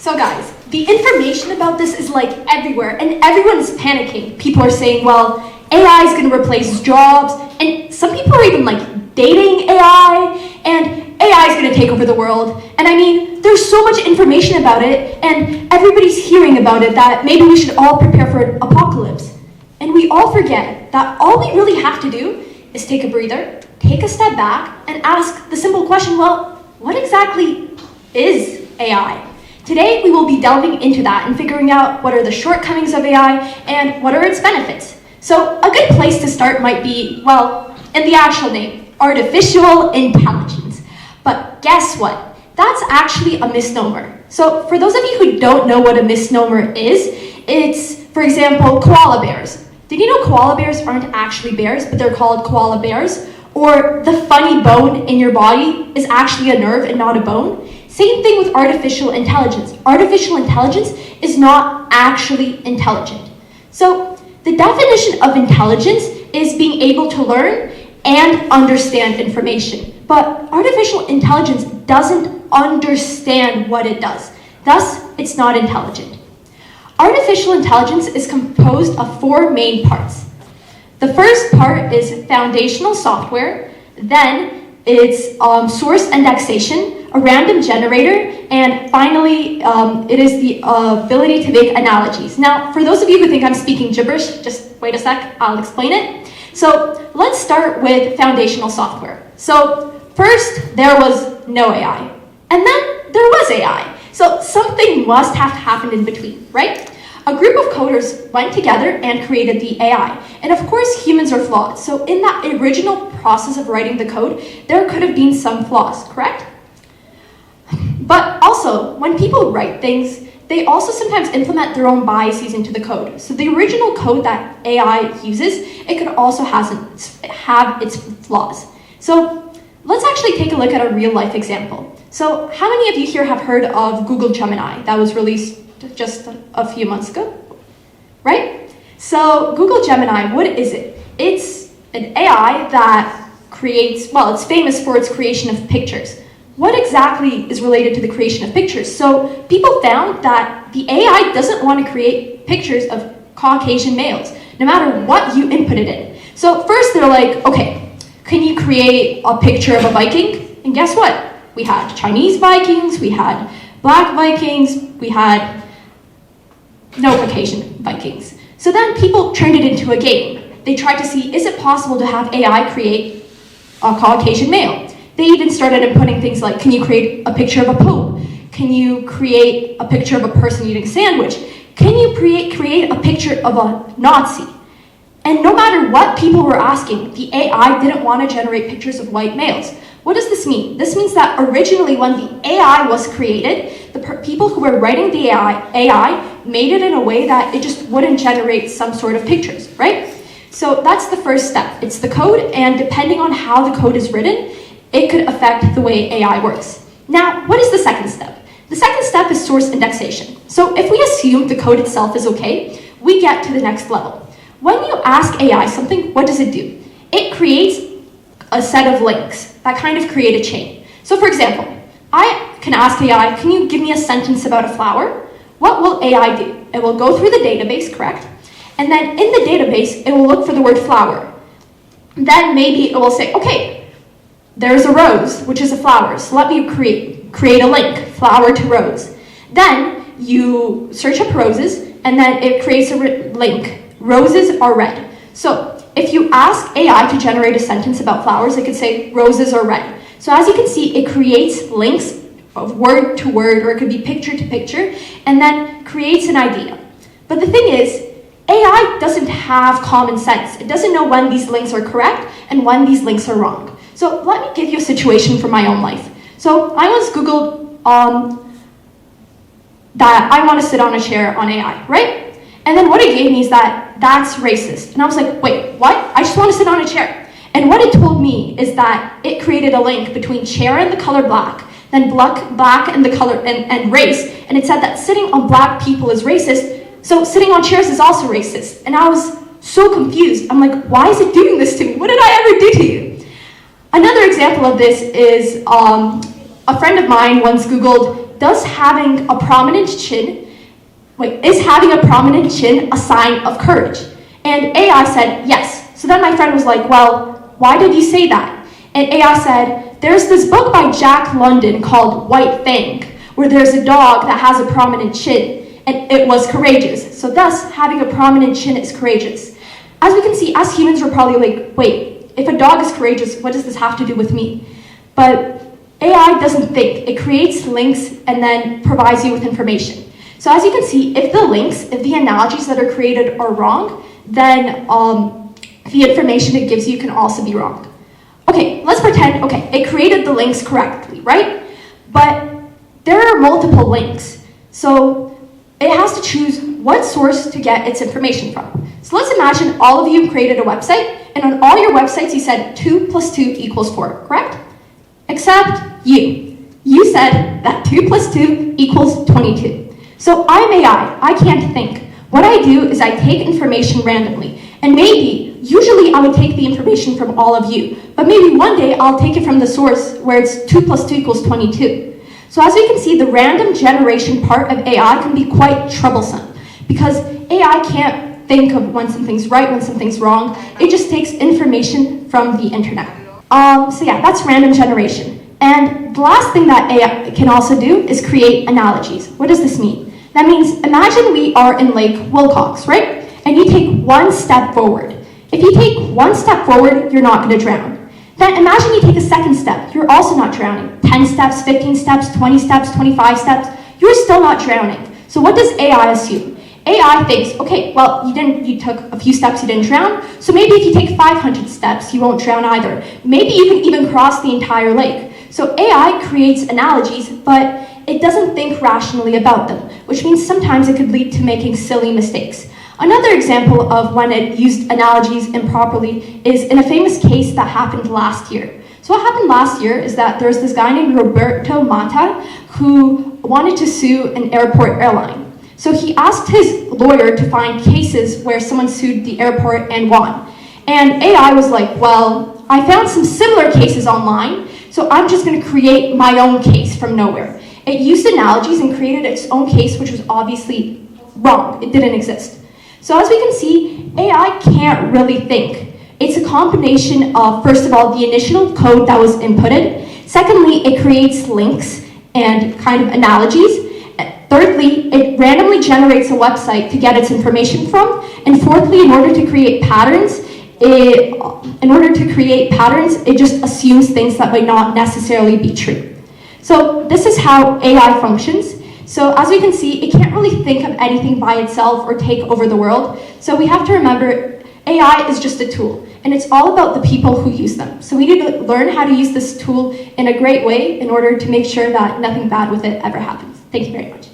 So guys, the information about this is like everywhere and everyone's panicking. People are saying, well, AI is going to replace jobs, and some people are even like dating AI, and AI is going to take over the world. And I mean, there's so much information about it, and everybody's hearing about it that maybe we should all prepare for an apocalypse. And we all forget that all we really have to do is take a breather, take a step back, and ask the simple question, well, what exactly is AI? Today, we will be delving into that and figuring out what are the shortcomings of AI and what are its benefits. So a good place to start might be, well, in the actual name, artificial intelligence. But guess what? That's actually a misnomer. So for those of you who don't know what a misnomer is, it's, for example, koala bears. Did you know koala bears aren't actually bears, but they're called koala bears? Or the funny bone in your body is actually a nerve and not a bone? Same thing with artificial intelligence. Artificial intelligence is not actually intelligent. So the definition of intelligence is being able to learn and understand information. But artificial intelligence doesn't understand what it does. Thus, it's not intelligent. Artificial intelligence is composed of 4 main parts. The first part is foundational software, then it's source indexation, a random generator, and finally, it is the ability to make analogies. Now, for those of you who think I'm speaking gibberish, just wait a sec, I'll explain it. So let's start with foundational software. So first, there was no AI, and then there was AI. So something must have happened in between, right? A group of coders went together and created the AI. And of course, humans are flawed. So in that original process of writing the code, there could have been some flaws, correct? But also, when people write things, they also sometimes implement their own biases into the code. So the original code that AI uses, it could also have its flaws. So let's actually take a look at a real life example. So how many of you here have heard of Google Gemini that was released just a few months ago, right? So Google Gemini, what is it? It's an AI that creates, well, it's famous for its creation of pictures. What exactly is related to the creation of pictures? So people found that the AI doesn't want to create pictures of Caucasian males, no matter what you input it in. So first they're like, okay, can you create a picture of a Viking? And guess what? We had Chinese Vikings, we had Black Vikings, we had no Caucasian Vikings. So then people turned it into a game. They tried to see, is it possible to have AI create a Caucasian male? They even started inputting things like, can you create a picture of a pope? Can you create a picture of a person eating a sandwich? Can you create a picture of a Nazi? And no matter what people were asking, the AI didn't want to generate pictures of white males. What does this mean? This means that originally when the AI was created, the people who were writing the AI made it in a way that it just wouldn't generate some sort of pictures, right? So that's the first step. It's the code, and depending on how the code is written, it could affect the way AI works. Now, what is the second step? The second step is source indexation. So if we assume the code itself is okay, we get to the next level. When you ask AI something, what does it do? It creates a set of links that kind of create a chain. So for example, I can ask AI, can you give me a sentence about a flower? What will AI do? It will go through the database, correct? And then in the database, it will look for the word flower. Then maybe it will say, okay, there's a rose, which is a flower. So let me create a link, flower to rose. Then you search up roses, and then it creates a link, roses are red. So if you ask AI to generate a sentence about flowers, it could say roses are red. So as you can see, it creates links of word to word, or it could be picture to picture, and then creates an idea. But the thing is, AI doesn't have common sense. It doesn't know when these links are correct and when these links are wrong. So let me give you a situation from my own life. So I once Googled that I want to sit on a chair on AI, right? And then what it gave me is that's racist. And I was like, wait, what? I just want to sit on a chair. And what it told me is that it created a link between chair and the color black, then black and the color and race, and it said that sitting on black people is racist, so sitting on chairs is also racist. And I was so confused. I'm like, why is it doing this to me? What did I ever do to you? Another example of this is a friend of mine once Googled, is having a prominent chin a sign of courage? And AI said, yes. So then my friend was like, well, why did you say that? And AI said, there's this book by Jack London called White Fang, where there's a dog that has a prominent chin, and it was courageous. So thus, having a prominent chin is courageous. As we can see, as humans, we're probably like, wait, if a dog is courageous, what does this have to do with me? But AI doesn't think. It creates links and then provides you with information. So as you can see, if the analogies that are created are wrong, then the information it gives you can also be wrong. Okay, let's pretend, it created the links correctly, right? But there are multiple links. So it has to choose what source to get its information from. So let's imagine all of you created a website, and on all your websites you said 2 + 2 = 4, correct? Except you. You said that 2 + 2 = 22. So I'm AI, I can't think. What I do is I take information randomly, and usually I would take the information from all of you, but maybe one day I'll take it from the source where it's 2 + 2 = 22. So as we can see, the random generation part of AI can be quite troublesome, because AI can't think of when something's right, when something's wrong. It just takes information from the internet. So yeah, that's random generation. And the last thing that AI can also do is create analogies. What does this mean? That means, imagine we are in Lake Wilcox, right? And you take one step forward. If you take one step forward, you're not going to drown. Then imagine you take a second step. You're also not drowning. 10 steps, 15 steps, 20 steps, 25 steps, you're still not drowning. So what does AI assume? AI thinks, okay, well, you took a few steps, you didn't drown, so maybe if you take 500 steps, you won't drown either. Maybe you can even cross the entire lake. So AI creates analogies, but it doesn't think rationally about them, which means sometimes it could lead to making silly mistakes. Another example of when it used analogies improperly is in a famous case that happened last year. So what happened last year is that there was this guy named Roberto Mata who wanted to sue an airport airline. So he asked his lawyer to find cases where someone sued the airport and won. And AI was like, well, I found some similar cases online, so I'm just going to create my own case from nowhere. It used analogies and created its own case, which was obviously wrong. It didn't exist. So as we can see, AI can't really think. It's a combination of, first of all, the initial code that was inputted. Secondly, it creates links and kind of analogies. Thirdly, it randomly generates a website to get its information from. And fourthly, in order to create patterns, it just assumes things that might not necessarily be true. So this is how AI functions. So as we can see, it can't really think of anything by itself or take over the world. So we have to remember, AI is just a tool, and it's all about the people who use them. So we need to learn how to use this tool in a great way in order to make sure that nothing bad with it ever happens. Thank you very much.